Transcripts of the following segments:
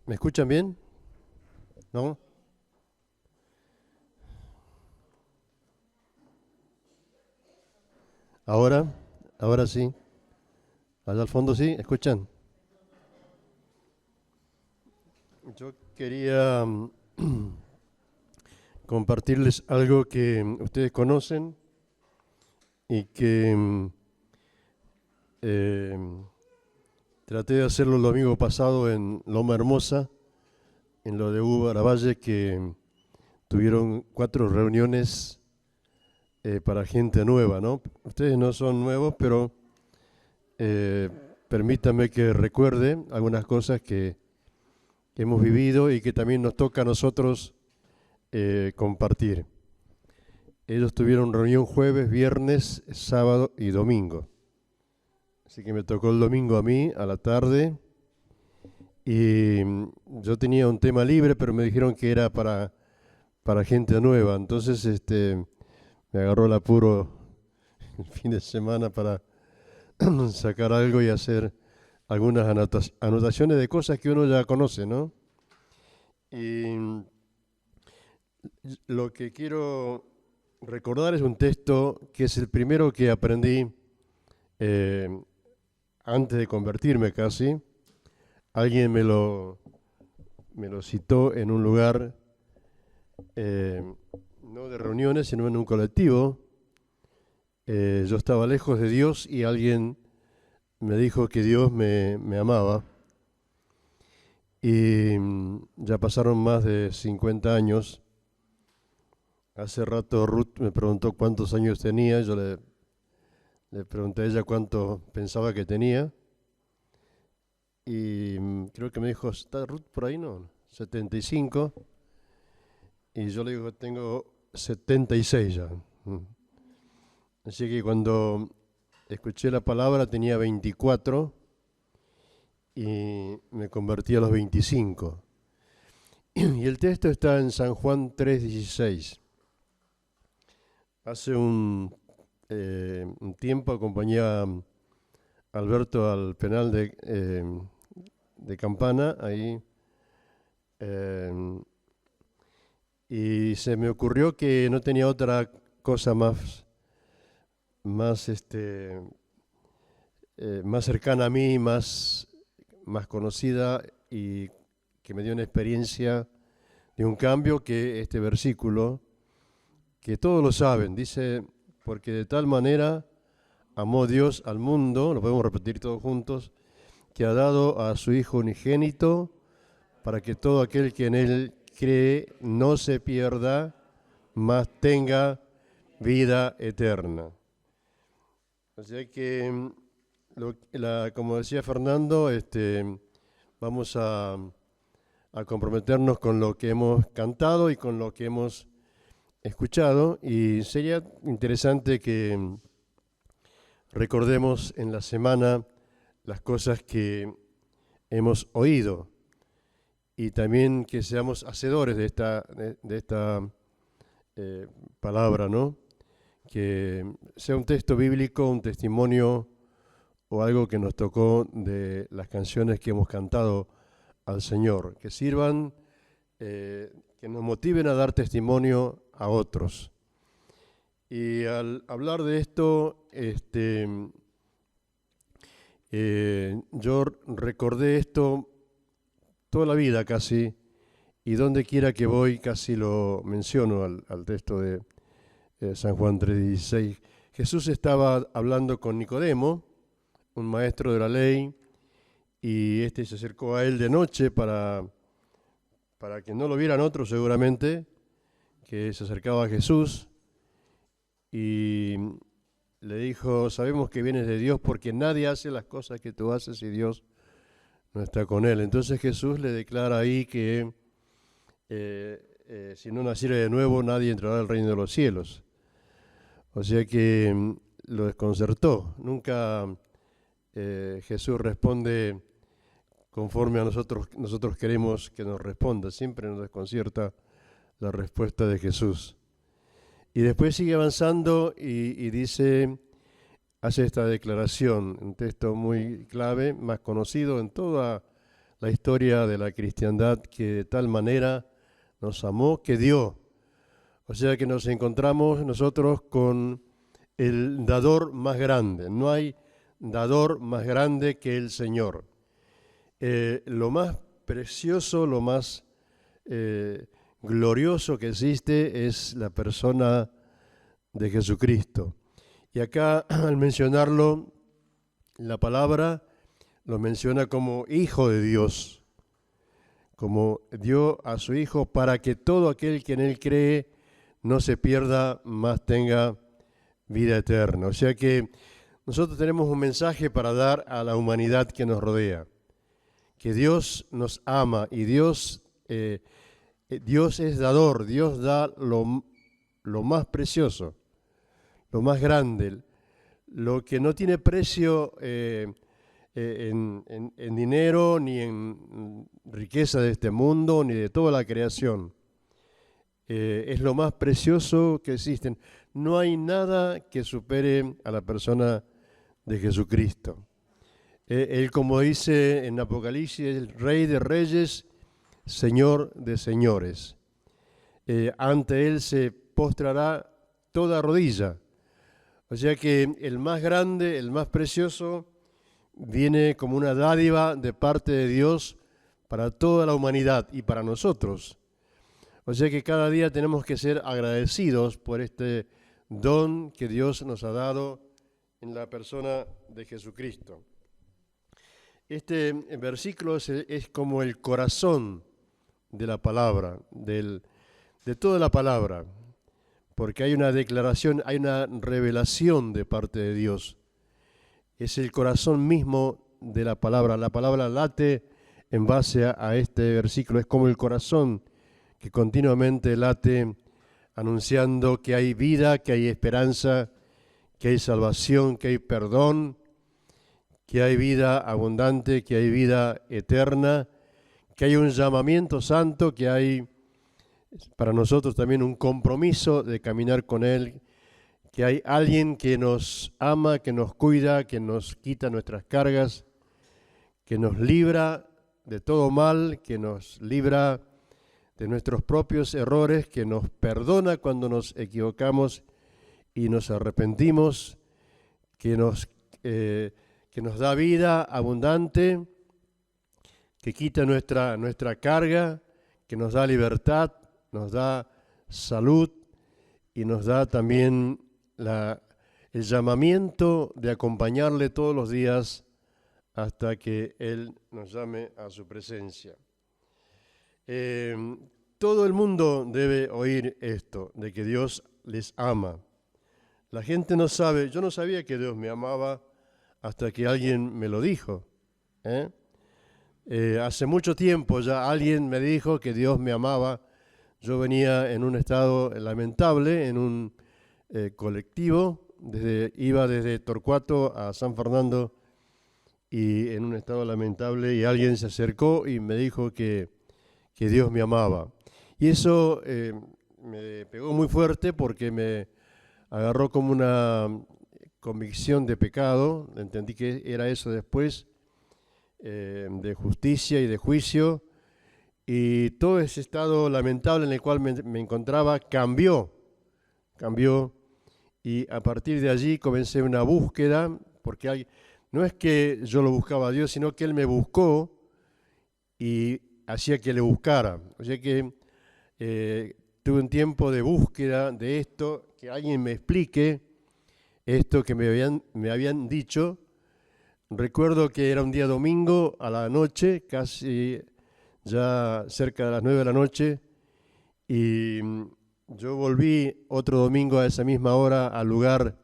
¿Me escuchan bien? ¿No? Ahora, ahora sí. Allá al fondo sí, ¿escuchan? Yo quería compartirles algo que ustedes conocen y que eh, traté de hacerlo el domingo pasado en Loma Hermosa, en lo de Hugo Aravalle, que tuvieron 4 reuniones para gente nueva, ¿no? Ustedes no son nuevos, pero eh, permítanme que recuerde algunas cosas que hemos vivido y que también nos toca a nosotros compartir. Ellos tuvieron reunión jueves, viernes, sábado y domingo. Así que me tocó el domingo a mí, a la tarde, y yo tenía un tema libre, pero me dijeron que era para gente nueva. Entonces me agarró el apuro el fin de semana para sacar algo y hacer algunas anotaciones de cosas que uno ya conoce, ¿no? Y lo que quiero recordar es un texto que es el primero que aprendí eh, antes de convertirme casi. Alguien me lo citó en un lugar, eh, no de reuniones, sino en un colectivo. Yo estaba lejos de Dios y alguien me dijo que Dios me amaba. Y ya pasaron más de 50 años. Hace rato Ruth me preguntó cuántos años tenía. Yo le pregunté a ella cuánto pensaba que tenía. Y creo que me dijo, ¿está Ruth por ahí? No, 75. Y yo le digo que tengo 76 ya. Así que cuando escuché la palabra tenía 24 y me convertí a los 25. Y el texto está en San Juan 3:16. Hace un tiempo acompañé a Alberto al penal de Campana, ahí, eh, y se me ocurrió que no tenía otra cosa más cercana a mí, más conocida y que me dio una experiencia de un cambio que este versículo, que todos lo saben, dice, porque de tal manera amó Dios al mundo, lo podemos repetir todos juntos, que ha dado a su Hijo unigénito para que todo aquel que en Él cree no se pierda, mas tenga vida eterna. O sea que, como decía Fernando, vamos a comprometernos con lo que hemos cantado y con lo que hemos escuchado, y sería interesante que recordemos en la semana las cosas que hemos oído y también que seamos hacedores de esta palabra, ¿no? Que sea un texto bíblico, un testimonio o algo que nos tocó de las canciones que hemos cantado al Señor, que sirvan, que nos motiven a dar testimonio a otros. Y al hablar de esto, yo recordé esto toda la vida casi, y donde quiera que voy casi lo menciono al texto de San Juan 3:16. Jesús estaba hablando con Nicodemo, un maestro de la ley, y este se acercó a él de noche para que no lo vieran otros seguramente, que se acercaba a Jesús, y le dijo, sabemos que vienes de Dios porque nadie hace las cosas que tú haces y Dios no está con él. Entonces Jesús le declara ahí que si no naciera de nuevo nadie entrará al reino de los cielos. O sea que lo desconcertó. Nunca Jesús responde conforme a nosotros queremos que nos responda. Siempre nos desconcierta la respuesta de Jesús. Y después sigue avanzando y hace esta declaración, un texto muy clave, más conocido en toda la historia de la cristiandad, que de tal manera nos amó que dio. O sea que nos encontramos nosotros con el dador más grande. No hay dador más grande que el Señor. Lo más precioso, lo más glorioso que existe es la persona de Jesucristo. Y acá, al mencionarlo, la palabra lo menciona como Hijo de Dios, como dio a su Hijo para que todo aquel que en Él cree no se pierda, mas tenga vida eterna. O sea que nosotros tenemos un mensaje para dar a la humanidad que nos rodea, que Dios nos ama y Dios es dador, Dios da lo más precioso, lo más grande, lo que no tiene precio en dinero, ni en riqueza de este mundo, ni de toda la creación. Es lo más precioso que existen. No hay nada que supere a la persona de Jesucristo. Él, como dice en Apocalipsis, es el Rey de Reyes, Señor de Señores. Ante Él se postrará toda rodilla. O sea que el más grande, el más precioso, viene como una dádiva de parte de Dios para toda la humanidad y para nosotros. O sea que cada día tenemos que ser agradecidos por este don que Dios nos ha dado en la persona de Jesucristo. Este versículo es como el corazón de la palabra, de toda la palabra, porque hay una declaración, hay una revelación de parte de Dios. Es el corazón mismo de la palabra. La palabra late en base a este versículo. Es como el corazón que continuamente late anunciando que hay vida, que hay esperanza, que hay salvación, que hay perdón, que hay vida abundante, que hay vida eterna, que hay un llamamiento santo, que hay para nosotros también un compromiso de caminar con Él, que hay alguien que nos ama, que nos cuida, que nos quita nuestras cargas, que nos libra de todo mal, que nos libra de nuestros propios errores, que nos perdona cuando nos equivocamos y nos arrepentimos, que nos da vida abundante, que quita nuestra carga, que nos da libertad, nos da salud y nos da también el llamamiento de acompañarle todos los días hasta que Él nos llame a su presencia. Todo el mundo debe oír esto, de que Dios les ama. La gente no sabe, yo no sabía que Dios me amaba hasta que alguien me lo dijo. Hace mucho tiempo ya alguien me dijo que Dios me amaba. Yo venía en un estado lamentable, en un colectivo, iba desde Torcuato a San Fernando y en un estado lamentable, y alguien se acercó y me dijo que Dios me amaba. Y eso me pegó muy fuerte porque me agarró como una convicción de pecado. Entendí que era eso después, de justicia y de juicio. Y todo ese estado lamentable en el cual me encontraba cambió. Y a partir de allí comencé una búsqueda, porque no es que yo lo buscaba a Dios, sino que Él me buscó y hacía que le buscara. O sea que tuve un tiempo de búsqueda de esto, que alguien me explique esto que me habían dicho. Recuerdo que era un día domingo a la noche, casi ya cerca de las 9 de la noche, y yo volví otro domingo a esa misma hora al lugar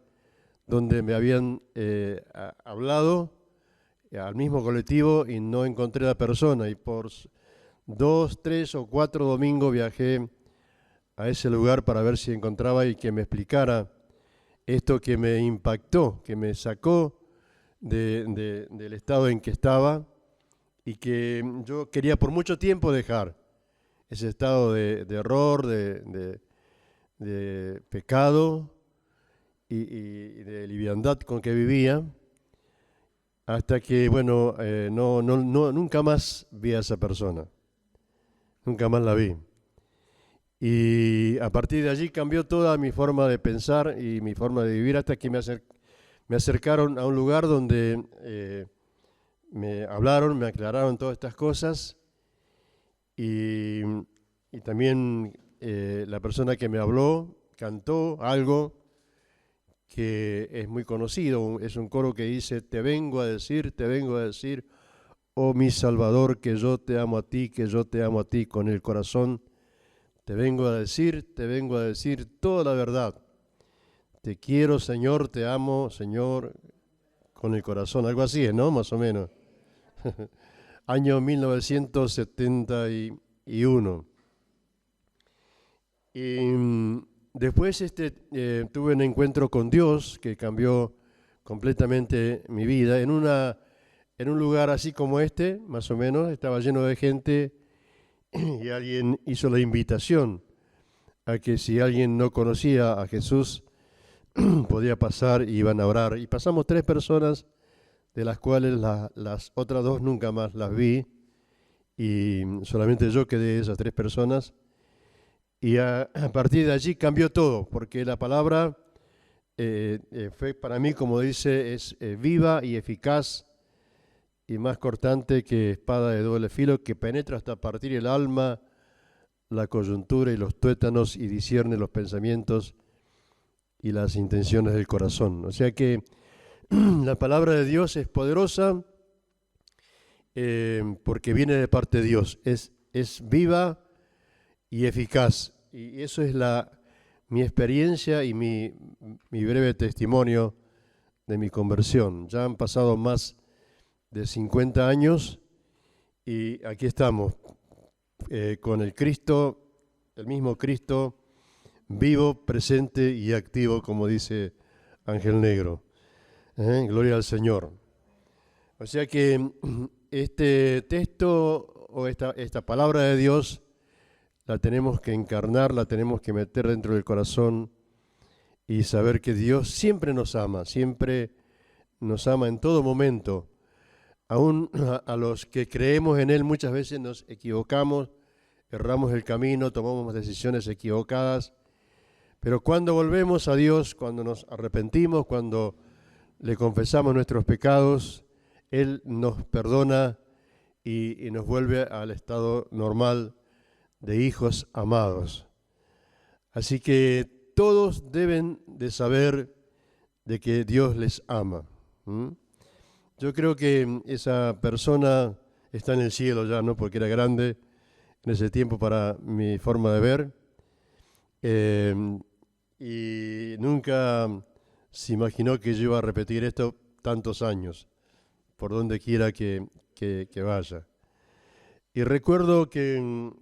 donde me habían hablado, al mismo colectivo, y no encontré a la persona. Y por 2, 3 o 4 domingos viajé a ese lugar para ver si encontraba y que me explicara esto que me impactó, que me sacó del estado en que estaba y que yo quería por mucho tiempo dejar, ese estado de error, de pecado y de liviandad con que vivía. hasta que, bueno, nunca más vi a esa persona, nunca más la vi. Y a partir de allí cambió toda mi forma de pensar y mi forma de vivir hasta que me acercaron a un lugar donde me hablaron, me aclararon todas estas cosas y, y también la persona que me habló cantó algo que es muy conocido, es un coro que dice, te vengo a decir, oh mi Salvador, que yo te amo a ti, que yo te amo a ti con el corazón. Te vengo a decir toda la verdad. Te quiero, Señor, te amo, Señor, con el corazón. Algo así, ¿no? Más o menos. Año 1971. Y después tuve un encuentro con Dios que cambió completamente mi vida. En un lugar así como este, más o menos, estaba lleno de gente y alguien hizo la invitación a que si alguien no conocía a Jesús, podía pasar y iban a orar. Y pasamos 3 personas, de las cuales las otras 2 nunca más las vi, y solamente yo quedé de esas 3 personas. Y a partir de allí cambió todo, porque la palabra fue para mí, como dice, es viva y eficaz y más cortante que espada de doble filo, que penetra hasta partir el alma, la coyuntura y los tuétanos y discierne los pensamientos y las intenciones del corazón. O sea que la palabra de Dios es poderosa porque viene de parte de Dios, es viva y eficaz. Y eso es mi experiencia y mi breve testimonio de mi conversión. Ya han pasado más de 50 años y aquí estamos con el Cristo, el mismo Cristo, vivo, presente y activo, como dice Ángel Negro. Gloria al Señor. O sea que este texto o esta palabra de Dios la tenemos que encarnar, la tenemos que meter dentro del corazón y saber que Dios siempre nos ama en todo momento. Aún a los que creemos en Él muchas veces nos equivocamos, erramos el camino, tomamos decisiones equivocadas, pero cuando volvemos a Dios, cuando nos arrepentimos, cuando le confesamos nuestros pecados, Él nos perdona y nos vuelve al estado normal de hijos amados. Así que todos deben de saber de que Dios les ama. Yo creo que esa persona está en el cielo ya, ¿no? Porque era grande en ese tiempo para mi forma de ver. Y nunca se imaginó que yo iba a repetir esto tantos años, por donde quiera que vaya. Y recuerdo que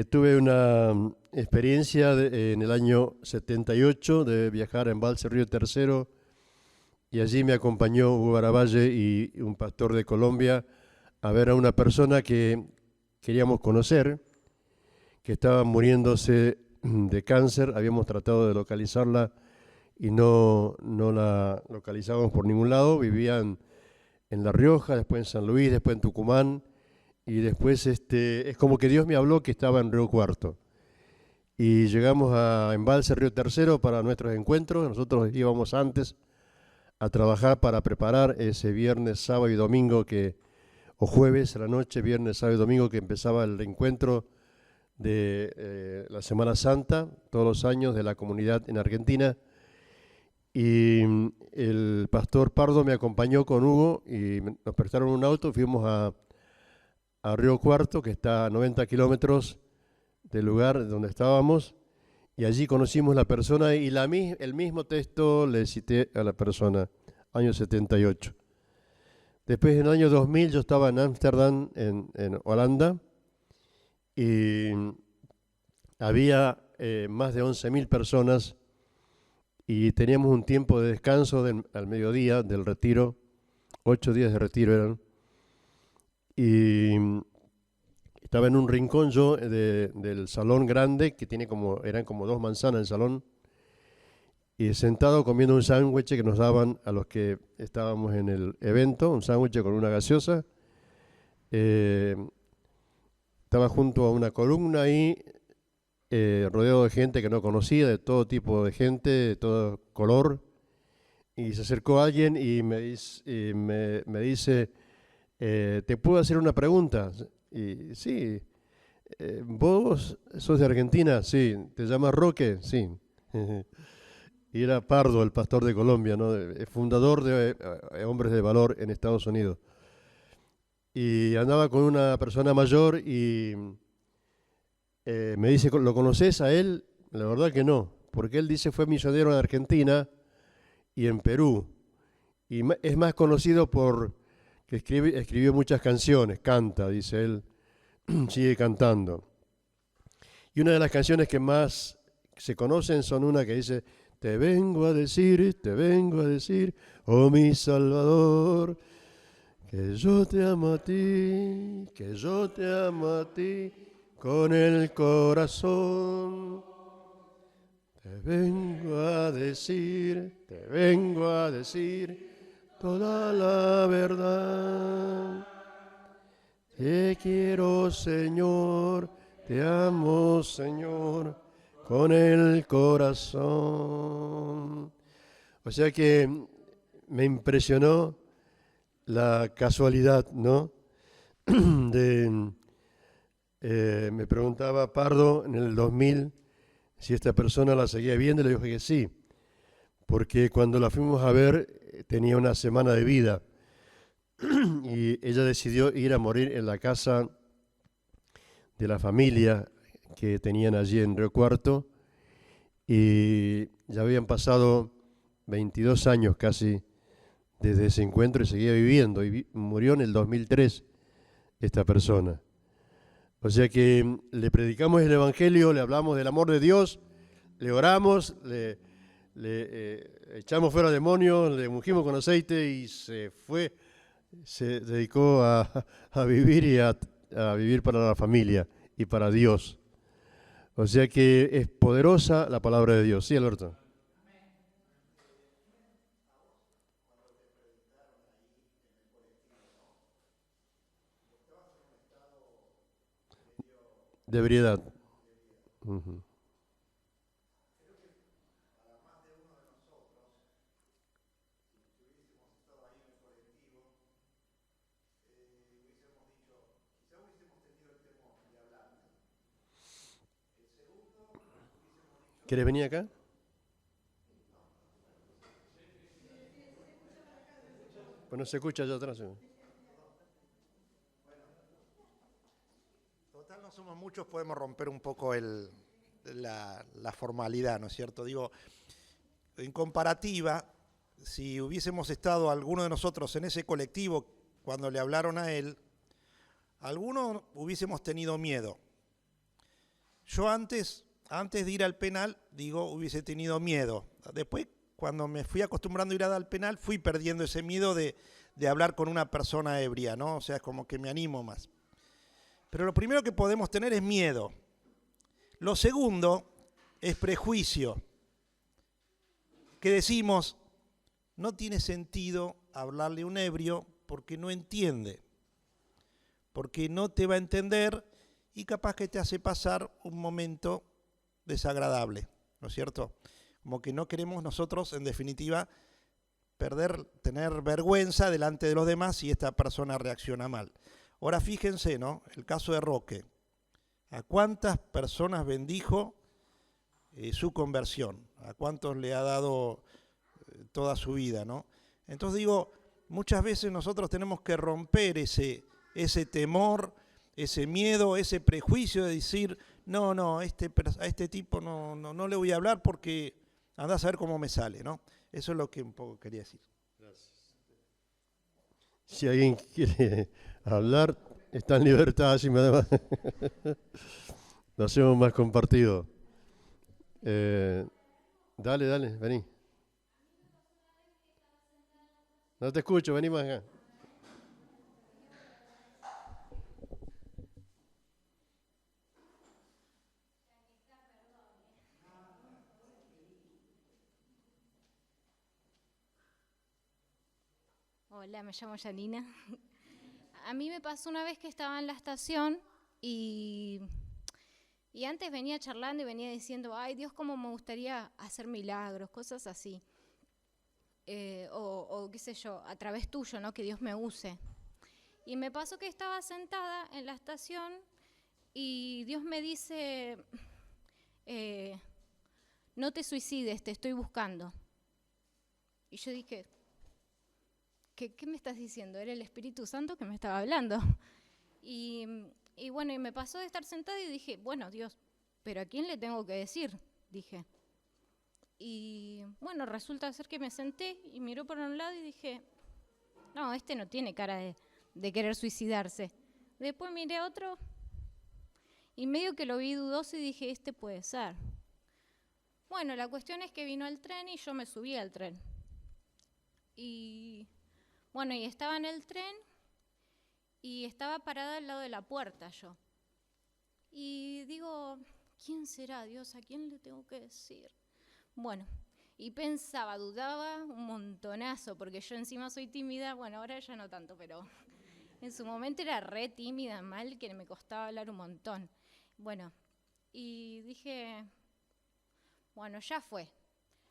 tuve una experiencia en el año 78 de viajar en Embalse Río Tercero, y allí me acompañó Hugo Baravalle y un pastor de Colombia a ver a una persona que queríamos conocer, que estaba muriéndose de cáncer. Habíamos tratado de localizarla y no la localizábamos por ningún lado. Vivía en La Rioja, después en San Luis, después en Tucumán, y después es como que Dios me habló que estaba en Río Cuarto. Y llegamos a Embalse Río Tercero para nuestros encuentros. Nosotros íbamos antes a trabajar para preparar ese viernes, sábado y domingo o jueves a la noche, viernes, sábado y domingo, que empezaba el reencuentro de la Semana Santa, todos los años, de la comunidad en Argentina. Y el pastor Pardo me acompañó con Hugo y nos prestaron un auto. Fuimos a Río Cuarto, que está a 90 kilómetros del lugar donde estábamos, y allí conocimos la persona y el mismo texto le cité a la persona, año 78. Después, en el año 2000, yo estaba en Ámsterdam, en Holanda, y había más de 11.000 personas, y teníamos un tiempo de descanso al mediodía del retiro, 8 días de retiro eran, y estaba en un rincón yo del salón grande, que eran como 2 manzanas el salón, y sentado comiendo un sándwich que nos daban a los que estábamos en el evento, un sándwich con una gaseosa. Eh, Estaba junto a una columna ahí, rodeado de gente que no conocía, de todo tipo de gente, de todo color, y se acercó alguien y me dice, ¿te puedo hacer una pregunta? Y sí, ¿vos sos de Argentina? Sí. ¿Te llamas Roque? Sí. Y era Pardo, el pastor de Colombia, ¿no? Fundador de Hombres de Valor en Estados Unidos. Y andaba con una persona mayor y me dice, ¿lo conoces a él? La verdad que no, porque él dice fue misionero en Argentina y en Perú. Y es más conocido por que escribió muchas canciones, canta, dice él, sigue cantando. Y una de las canciones que más se conocen son una que dice, te vengo a decir, oh mi Salvador, que yo te amo a ti, que yo te amo a ti con el corazón. Te vengo a decir toda la verdad. Te quiero, Señor, te amo, Señor, con el corazón. O sea que me impresionó la casualidad, ¿no? De, Me preguntaba Pardo en el 2000 si esta persona la seguía viendo, y le dije que sí, porque cuando la fuimos a ver tenía una semana de vida y ella decidió ir a morir en la casa de la familia que tenían allí en Río Cuarto, y ya habían pasado 22 años casi desde ese encuentro y seguía viviendo, y murió en el 2003 esta persona. O sea que le predicamos el Evangelio, le hablamos del amor de Dios, le oramos, le echamos fuera demonios, le ungimos con aceite y se fue, se dedicó a vivir a vivir para la familia y para Dios. O sea que es poderosa la palabra de Dios. Sí, Alberto. De ebriedad. Ujú. ¿Quieres venir acá? Pues no se escucha allá atrás. Total, no somos muchos, podemos romper un poco la formalidad, ¿no es cierto? Digo, en comparativa, si hubiésemos estado alguno de nosotros en ese colectivo cuando le hablaron a él, algunos hubiésemos tenido miedo. Yo antes de ir al penal, digo, hubiese tenido miedo. Después, cuando me fui acostumbrando a ir al penal, fui perdiendo ese miedo de hablar con una persona ebria, ¿no? O sea, es como que me animo más. Pero lo primero que podemos tener es miedo. Lo segundo es prejuicio, que decimos, no tiene sentido hablarle a un ebrio porque no entiende, porque no te va a entender y capaz que te hace pasar un momento desagradable, ¿no es cierto? Como que no queremos nosotros, en definitiva, tener vergüenza delante de los demás si esta persona reacciona mal. Ahora fíjense, ¿no? El caso de Roque. ¿A cuántas personas bendijo su conversión? ¿A cuántos le ha dado toda su vida, ¿no? Entonces digo, muchas veces nosotros tenemos que romper ese temor, ese miedo, ese prejuicio de decir, no, a este tipo no le voy a hablar porque andá a saber cómo me sale, ¿no? Eso es lo que un poco quería decir. Si alguien quiere hablar, está en libertad, así me da lo hacemos más compartido. Eh, dale, vení. No te escucho, vení más acá. Hola, me llamo Janina. A mí me pasó una vez que estaba en la estación y antes venía charlando y venía diciendo, ay Dios, cómo me gustaría hacer milagros, cosas así. O qué sé yo, a través tuyo, ¿no? Que Dios me use. Y me pasó que estaba sentada en la estación y Dios me dice, no te suicides, te estoy buscando. Y yo dije, ¿qué me estás diciendo? Era el Espíritu Santo que me estaba hablando. Y bueno, y me pasó de estar sentada y dije, bueno, Dios, ¿pero a quién le tengo que decir? Dije. Y bueno, resulta ser que me senté y miró por un lado y dije, no, este no tiene cara de querer suicidarse. Después miré a otro y medio que lo vi dudoso y dije, este puede ser. Bueno, la cuestión es que vino el tren y yo me subí al tren. Y bueno, y estaba en el tren y estaba parada al lado de la puerta yo. Y digo, ¿quién será Dios? ¿A quién le tengo que decir? Bueno, y pensaba, dudaba un montonazo, porque yo encima soy tímida, bueno, ahora ya no tanto, pero en su momento era re tímida, mal, que me costaba hablar un montón. Bueno, y dije, bueno, ya fue.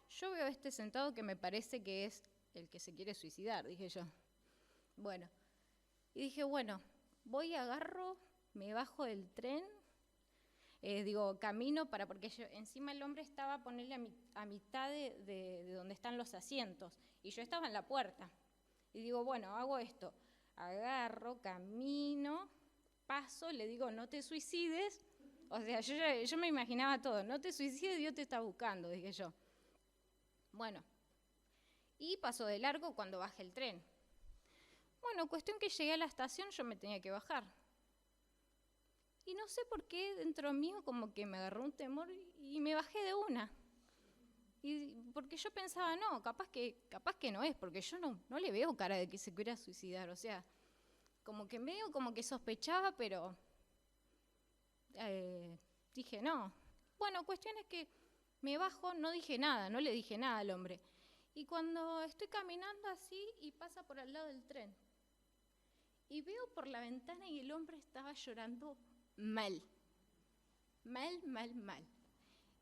Yo veo a este sentado que me parece que es el que se quiere suicidar, dije yo. Bueno, y dije, bueno, voy, agarro, me bajo del tren, camino porque encima el hombre estaba a ponerle a mitad de donde están los asientos, y yo estaba en la puerta. Y digo, bueno, hago esto, agarro, camino, paso, le digo, no te suicides. O sea, yo me imaginaba todo, no te suicides, Dios te está buscando, dije yo. Bueno, y paso de largo cuando baje el tren. Bueno, cuestión que llegué a la estación, yo me tenía que bajar. Y no sé por qué dentro mío como que me agarró un temor y me bajé de una. Y porque yo pensaba, no, capaz que no es, porque yo no le veo cara de que se quiera suicidar. O sea, como que medio como que sospechaba, pero dije no. Bueno, cuestión es que me bajo, no dije nada, no le dije nada al hombre. Y cuando estoy caminando así y pasa por al lado del tren, y veo por la ventana y el hombre estaba llorando mal.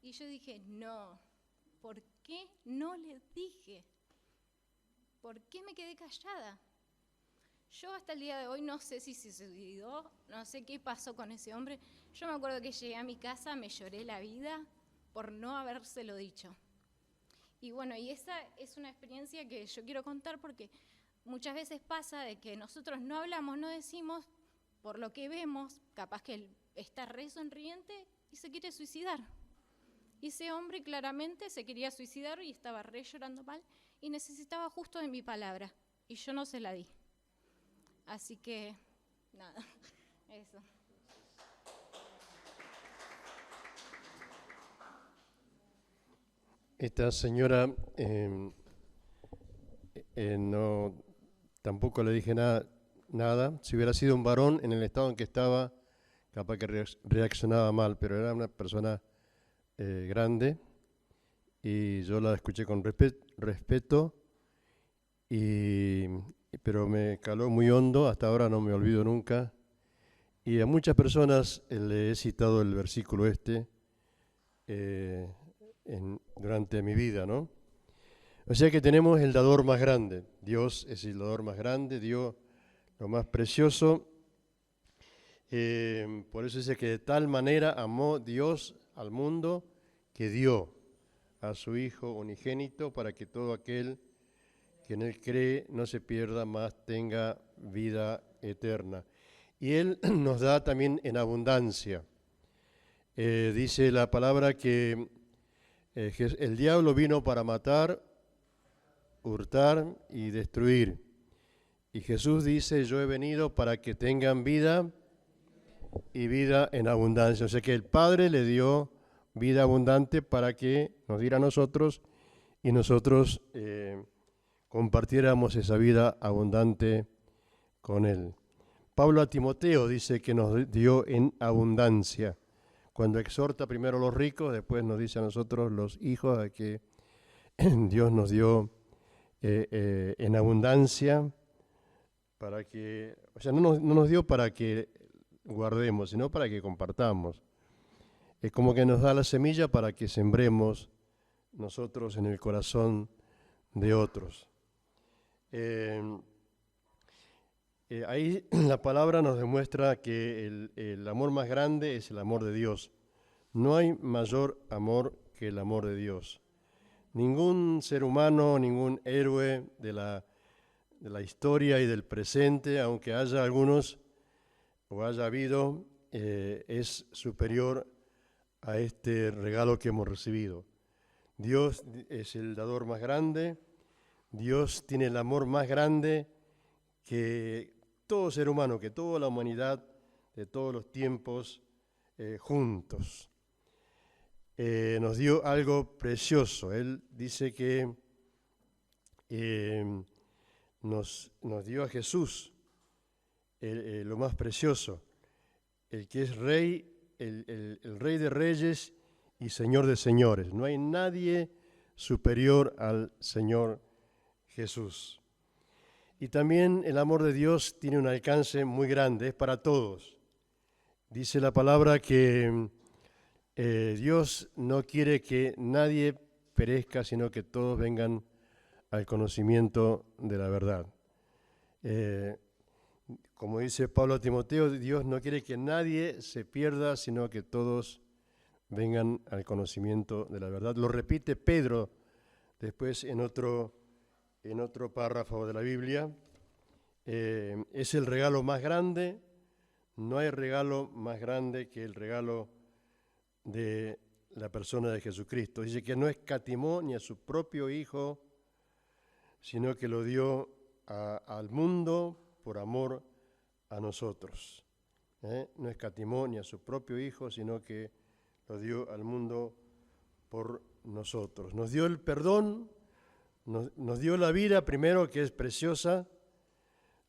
Y yo dije, no, ¿por qué no le dije? ¿Por qué me quedé callada? Yo hasta el día de hoy no sé si se suicidó, no sé qué pasó con ese hombre. Yo me acuerdo que llegué a mi casa, me lloré la vida por no habérselo dicho. Y bueno, y esa es una experiencia que yo quiero contar porque muchas veces pasa de que nosotros no hablamos, no decimos por lo que vemos, capaz que él está re sonriente y se quiere suicidar. Y ese hombre claramente se quería suicidar y estaba re llorando mal y necesitaba justo de mi palabra y yo no se la di. Así que, nada, eso. Esta señora no, tampoco le dije nada. Si hubiera sido un varón en el estado en que estaba, capaz que reaccionaba mal, pero era una persona grande y yo la escuché con respeto, pero me caló muy hondo, hasta ahora no me olvido nunca. Y a muchas personas le he citado el versículo durante mi vida, ¿no? O sea que tenemos el dador más grande. Dios es el dador más grande, dio lo más precioso. Por eso dice que de tal manera amó Dios al mundo que dio a su Hijo unigénito para que todo aquel que en Él cree no se pierda, más tenga vida eterna. Y Él nos da también en abundancia. Dice la palabra que el diablo vino para matar, hurtar y destruir. Y Jesús dice, yo he venido para que tengan vida y vida en abundancia. O sea que el Padre le dio vida abundante para que nos diera a nosotros y nosotros compartiéramos esa vida abundante con Él. Pablo a Timoteo dice que nos dio en abundancia. Cuando exhorta primero a los ricos, después nos dice a nosotros los hijos a que Dios nos dio en abundancia para que, o sea, no nos dio para que guardemos, sino para que compartamos. Es como que nos da la semilla para que sembremos nosotros en el corazón de otros. Ahí la palabra nos demuestra que el amor más grande es el amor de Dios. No hay mayor amor que el amor de Dios. Ningún ser humano, ningún héroe de la historia y del presente, aunque haya algunos o haya habido, es superior a este regalo que hemos recibido. Dios es el dador más grande, Dios tiene el amor más grande que todo ser humano, que toda la humanidad de todos los tiempos juntos. Nos dio algo precioso. Él dice que nos dio a Jesús, lo más precioso, el que es Rey, el Rey de Reyes y Señor de Señores. No hay nadie superior al Señor Jesús. Y también el amor de Dios tiene un alcance muy grande, es para todos. Dice la palabra que Dios no quiere que nadie perezca, sino que todos vengan al conocimiento de la verdad. Como dice Pablo a Timoteo, Dios no quiere que nadie se pierda, sino que todos vengan al conocimiento de la verdad. Lo repite Pedro después en otro párrafo de la Biblia. Es el regalo más grande. No hay regalo más grande que el regalo de la persona de Jesucristo. Dice que no escatimó ni a su propio Hijo, sino que lo dio al mundo por amor a nosotros. No escatimó ni a su propio Hijo, sino que lo dio al mundo por nosotros. Nos dio el perdón, nos dio la vida primero, que es preciosa.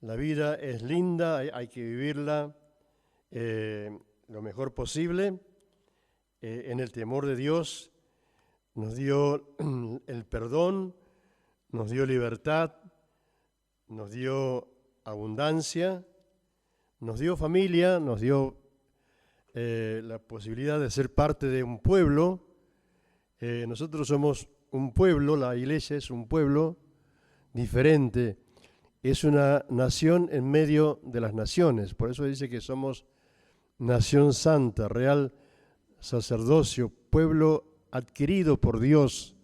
La vida es linda, hay que vivirla lo mejor posible, en el temor de Dios. Nos dio el perdón, nos dio libertad, nos dio abundancia, nos dio familia, nos dio la posibilidad de ser parte de un pueblo. Nosotros somos un pueblo, la iglesia es un pueblo diferente, es una nación en medio de las naciones. Por eso dice que somos nación santa, real sacerdocio, pueblo adquirido por Dios.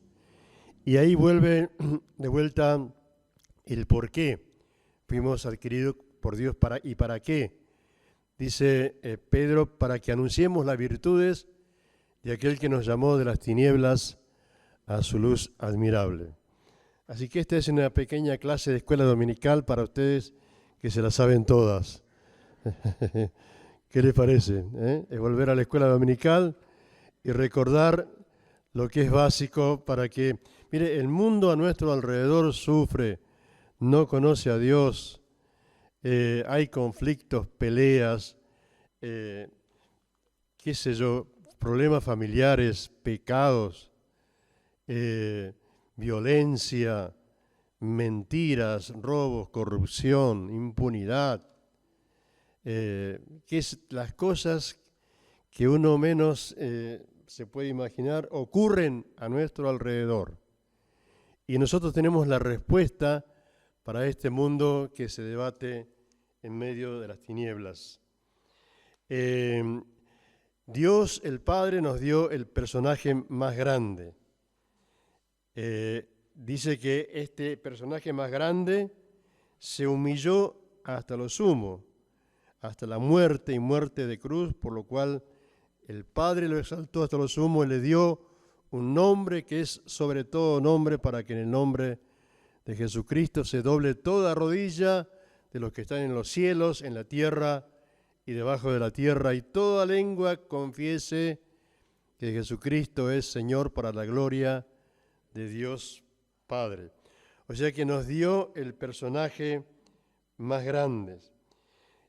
Y ahí vuelve de vuelta el por qué fuimos adquiridos por Dios y para qué. Dice Pedro, para que anunciemos las virtudes de aquel que nos llamó de las tinieblas a su luz admirable. Así que esta es una pequeña clase de escuela dominical para ustedes que se la saben todas. ¿Qué les parece? Es volver a la escuela dominical y recordar lo que es básico para que, mire, el mundo a nuestro alrededor sufre, no conoce a Dios, hay conflictos, peleas, qué sé yo, problemas familiares, pecados, violencia, mentiras, robos, corrupción, impunidad, que es las cosas que uno menos se puede imaginar ocurren a nuestro alrededor. Y nosotros tenemos la respuesta para este mundo que se debate en medio de las tinieblas. Dios, el Padre, nos dio el personaje más grande. Dice que este personaje más grande se humilló hasta lo sumo, hasta la muerte y muerte de cruz, por lo cual el Padre lo exaltó hasta lo sumo y le dio un nombre que es sobre todo nombre, para que en el nombre de Jesucristo se doble toda rodilla de los que están en los cielos, en la tierra y debajo de la tierra, y toda lengua confiese que Jesucristo es Señor, para la gloria de Dios Padre. O sea que nos dio el personaje más grande.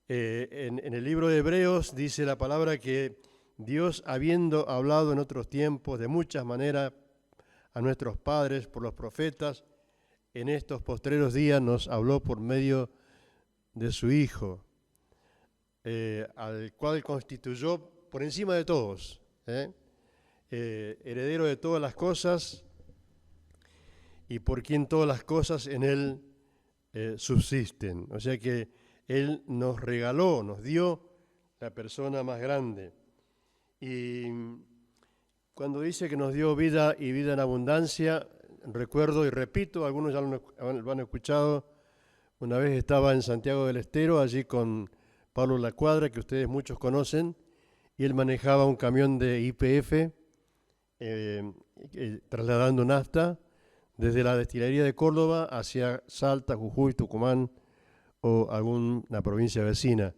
En el libro de Hebreos dice la palabra que Dios, habiendo hablado en otros tiempos de muchas maneras a nuestros padres por los profetas, en estos postreros días nos habló por medio de su Hijo, al cual constituyó por encima de todos, heredero de todas las cosas y por quien todas las cosas en Él subsisten. O sea que Él nos regaló, nos dio la persona más grande. Y cuando dice que nos dio vida y vida en abundancia, recuerdo y repito, algunos ya lo han escuchado, una vez estaba en Santiago del Estero, allí con Pablo Lacuadra, que ustedes muchos conocen, y él manejaba un camión de YPF, trasladando nafta desde la destilería de Córdoba hacia Salta, Jujuy, Tucumán o alguna provincia vecina.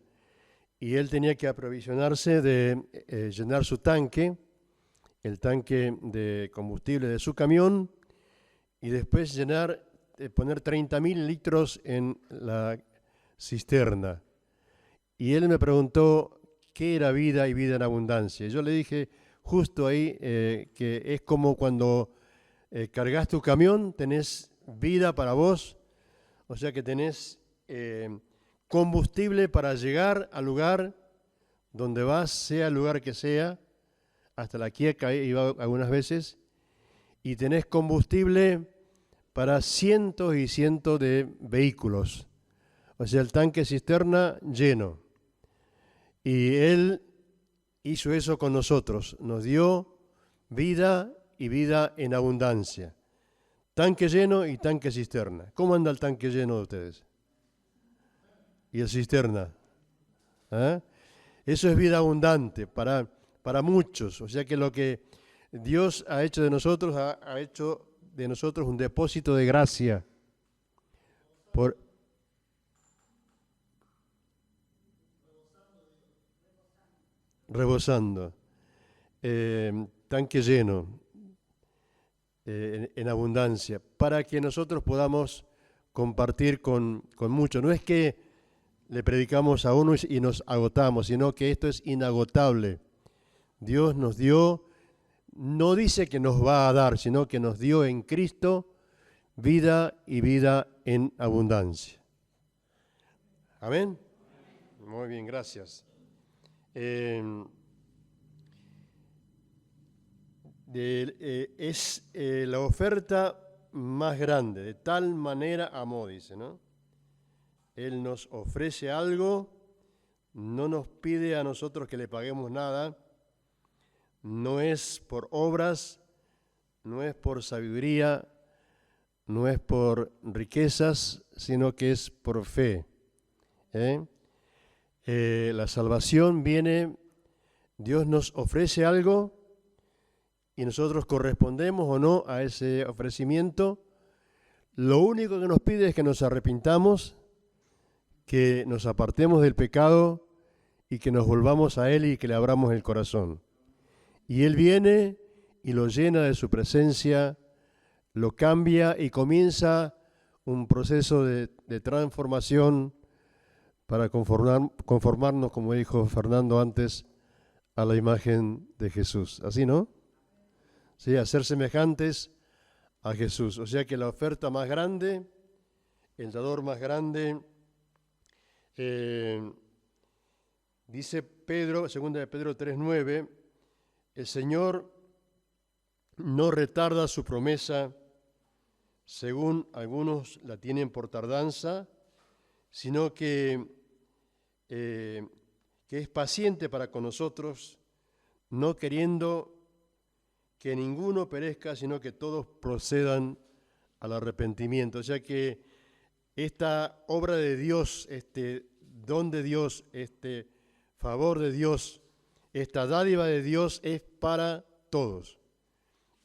Y él tenía que aprovisionarse de llenar su tanque, el tanque de combustible de su camión, y después poner 30.000 litros en la cisterna. Y él me preguntó qué era vida y vida en abundancia. Yo le dije justo ahí que es como cuando cargas tu camión, tenés vida para vos, o sea que tenés combustible para llegar al lugar donde vas, sea el lugar que sea, hasta La Quiaca iba algunas veces, y tenés combustible para cientos y cientos de vehículos. O sea, el tanque cisterna lleno. Y Él hizo eso con nosotros, nos dio vida y vida en abundancia. Tanque lleno y tanque cisterna. ¿Cómo anda el tanque lleno de ustedes? ¿Y el cisterna? Eso es vida abundante para muchos. O sea que lo que Dios ha hecho de nosotros, ha hecho de nosotros un depósito de gracia. Rebosando. Tanque lleno, en abundancia, para que nosotros podamos compartir con muchos. No es que le predicamos a uno y nos agotamos, sino que esto es inagotable. Dios nos dio, no dice que nos va a dar, sino que nos dio en Cristo vida y vida en abundancia. ¿Amén? Muy bien, gracias. Es la oferta más grande, de tal manera amó, dice, ¿no? Él nos ofrece algo, no nos pide a nosotros que le paguemos nada, no es por obras, no es por sabiduría, no es por riquezas, sino que es por fe. La salvación viene, Dios nos ofrece algo y nosotros correspondemos o no a ese ofrecimiento. Lo único que nos pide es que nos arrepintamos, que nos apartemos del pecado y que nos volvamos a Él y que le abramos el corazón. Y Él viene y lo llena de su presencia, lo cambia y comienza un proceso de transformación para conformarnos, como dijo Fernando antes, a la imagen de Jesús. ¿Así, no? Sí, a ser semejantes a Jesús. O sea que la oferta más grande, el dador más grande, dice Pedro, 2 de Pedro 3:9, el Señor no retarda su promesa, según algunos la tienen por tardanza, sino que es paciente para con nosotros, no queriendo que ninguno perezca, sino que todos procedan al arrepentimiento. O sea que esta obra de Dios, este don de Dios, este favor de Dios, esta dádiva de Dios es para todos.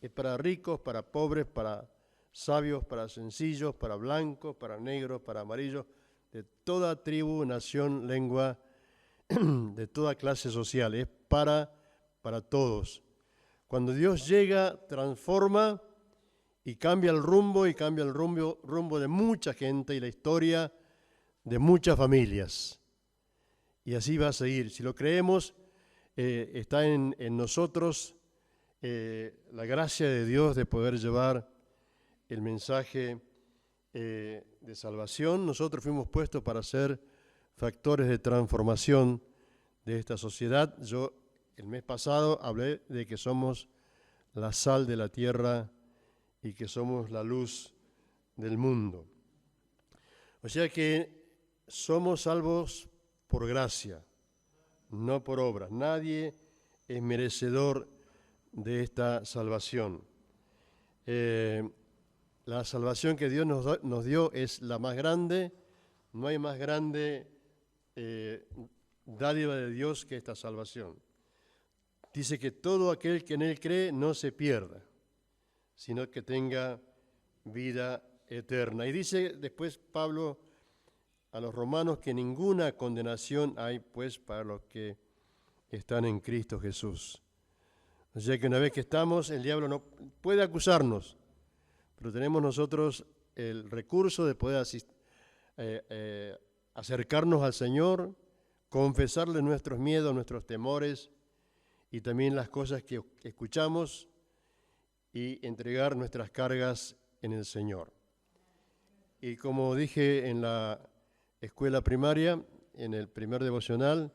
Es para ricos, para pobres, para sabios, para sencillos, para blancos, para negros, para amarillos, de toda tribu, nación, lengua, de toda clase social. Es para todos. Cuando Dios llega, transforma y cambia el rumbo de mucha gente y la historia de muchas familias. Y así va a seguir. Si lo creemos, está en nosotros la gracia de Dios de poder llevar el mensaje de salvación. Nosotros fuimos puestos para ser factores de transformación de esta sociedad. Yo el mes pasado hablé de que somos la sal de la tierra y que somos la luz del mundo. O sea que somos salvos por gracia, no por obras. Nadie es merecedor de esta salvación. La salvación que Dios nos dio es la más grande. No hay más grande dádiva de Dios que esta salvación. Dice que todo aquel que en Él cree no se pierda, sino que tenga vida eterna. Y dice después Pablo a los romanos que ninguna condenación hay pues para los que están en Cristo Jesús. O sea que una vez que estamos, el diablo no puede acusarnos, pero tenemos nosotros el recurso de poder acercarnos al Señor, confesarle nuestros miedos, nuestros temores y también las cosas que escuchamos y entregar nuestras cargas en el Señor. Y como dije en la escuela primaria, en el primer devocional,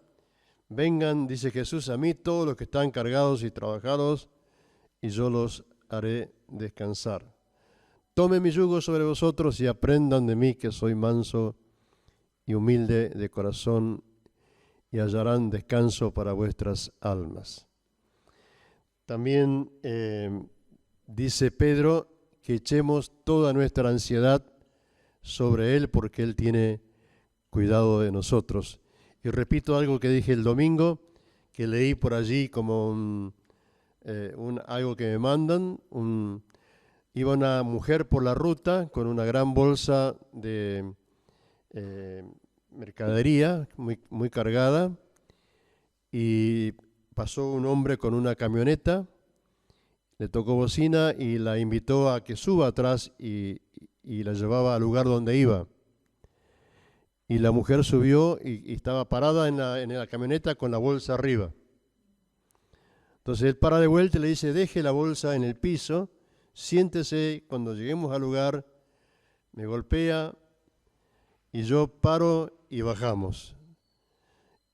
vengan, dice Jesús, a mí todos los que están cargados y trabajados, y yo los haré descansar. Tomen mi yugo sobre vosotros y aprendan de mí, que soy manso y humilde de corazón, y hallarán descanso para vuestras almas. También dice Pedro que echemos toda nuestra ansiedad sobre Él, porque Él tiene cuidado de nosotros. Y repito algo que dije el domingo, que leí por allí como algo que me mandan. Iba una mujer por la ruta con una gran bolsa de mercadería muy cargada, y pasó un hombre con una camioneta, le tocó bocina y la invitó a que suba atrás y la llevaba al lugar donde iba. Y la mujer subió y estaba parada en la camioneta con la bolsa arriba. Entonces él para de vuelta y le dice, deje la bolsa en el piso, siéntese, cuando lleguemos al lugar, me golpea y yo paro y bajamos.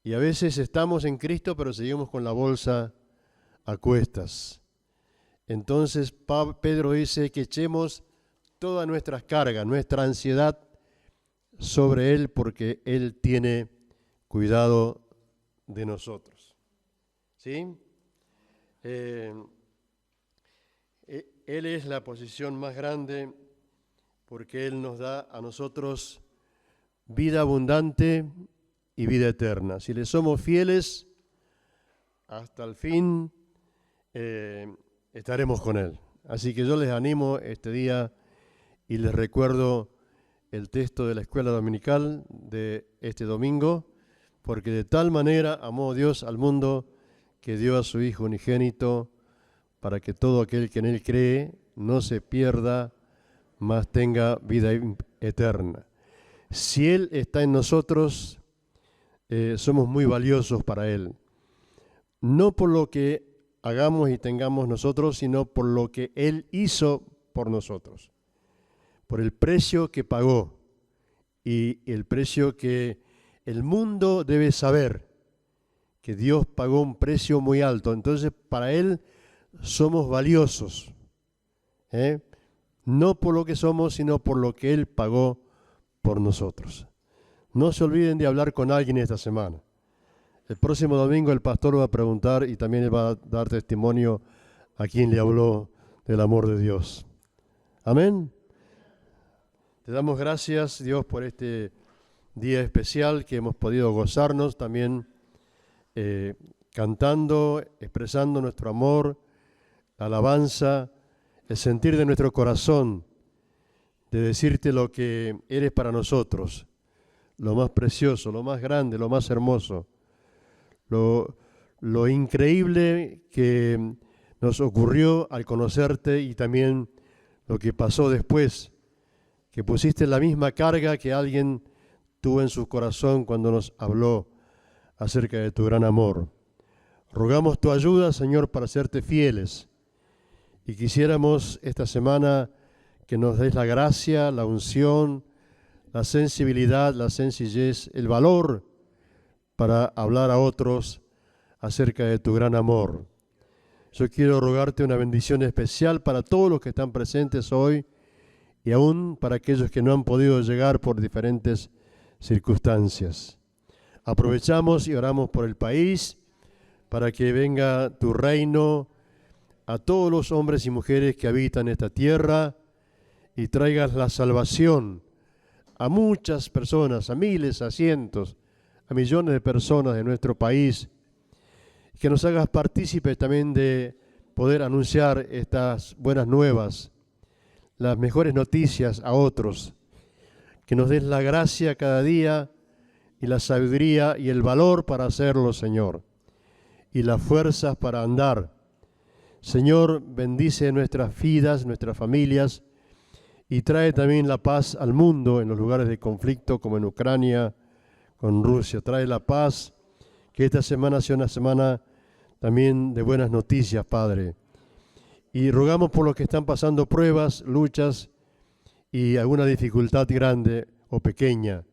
Y a veces estamos en Cristo, pero seguimos con la bolsa a cuestas. Entonces Pedro dice que echemos todas nuestras cargas, nuestra ansiedad sobre Él, porque Él tiene cuidado de nosotros. ¿Sí? Él es la posición más grande, porque Él nos da a nosotros vida abundante y vida eterna. Si le somos fieles hasta el fin, estaremos con Él. Así que yo les animo este día y les recuerdo el texto de la escuela dominical de este domingo, porque de tal manera amó Dios al mundo que dio a su Hijo unigénito, para que todo aquel que en Él cree no se pierda, mas tenga vida eterna. Si Él está en nosotros, somos muy valiosos para Él. No por lo que hagamos y tengamos nosotros, sino por lo que Él hizo por nosotros. Por el precio que pagó y el precio que el mundo debe saber, que Dios pagó un precio muy alto. Entonces, para Él somos valiosos, no por lo que somos, sino por lo que Él pagó por nosotros. No se olviden de hablar con alguien esta semana. El próximo domingo el pastor va a preguntar y también él va a dar testimonio a quien le habló del amor de Dios. Amén. Te damos gracias, Dios, por este día especial que hemos podido gozarnos también cantando, expresando nuestro amor, la alabanza, el sentir de nuestro corazón, de decirte lo que eres para nosotros, lo más precioso, lo más grande, lo más hermoso, lo increíble que nos ocurrió al conocerte y también lo que pasó después, que pusiste la misma carga que alguien tuvo en su corazón cuando nos habló acerca de tu gran amor. Rogamos tu ayuda, Señor, para serte fieles, y quisiéramos esta semana que nos des la gracia, la unción, la sensibilidad, la sencillez, el valor para hablar a otros acerca de tu gran amor. Yo quiero rogarte una bendición especial para todos los que están presentes hoy y aún para aquellos que no han podido llegar por diferentes circunstancias. Aprovechamos y oramos por el país para que venga tu reino a todos los hombres y mujeres que habitan esta tierra y traigas la salvación a muchas personas, a miles, a cientos, a millones de personas de nuestro país. Que nos hagas partícipes también de poder anunciar estas buenas nuevas, las mejores noticias a otros. Que nos des la gracia cada día y la sabiduría y el valor para hacerlo, Señor, y las fuerzas para andar. Señor, bendice nuestras vidas, nuestras familias, y trae también la paz al mundo en los lugares de conflicto como en Ucrania, con Rusia. Trae la paz, que esta semana sea una semana también de buenas noticias, Padre. Y rogamos por los que están pasando pruebas, luchas y alguna dificultad grande o pequeña,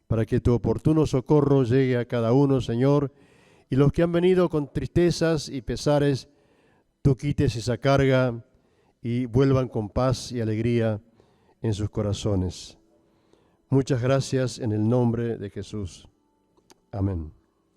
para que tu oportuno socorro llegue a cada uno, Señor, y los que han venido con tristezas y pesares, tú quites esa carga y vuelvan con paz y alegría en sus corazones. Muchas gracias en el nombre de Jesús. Amén.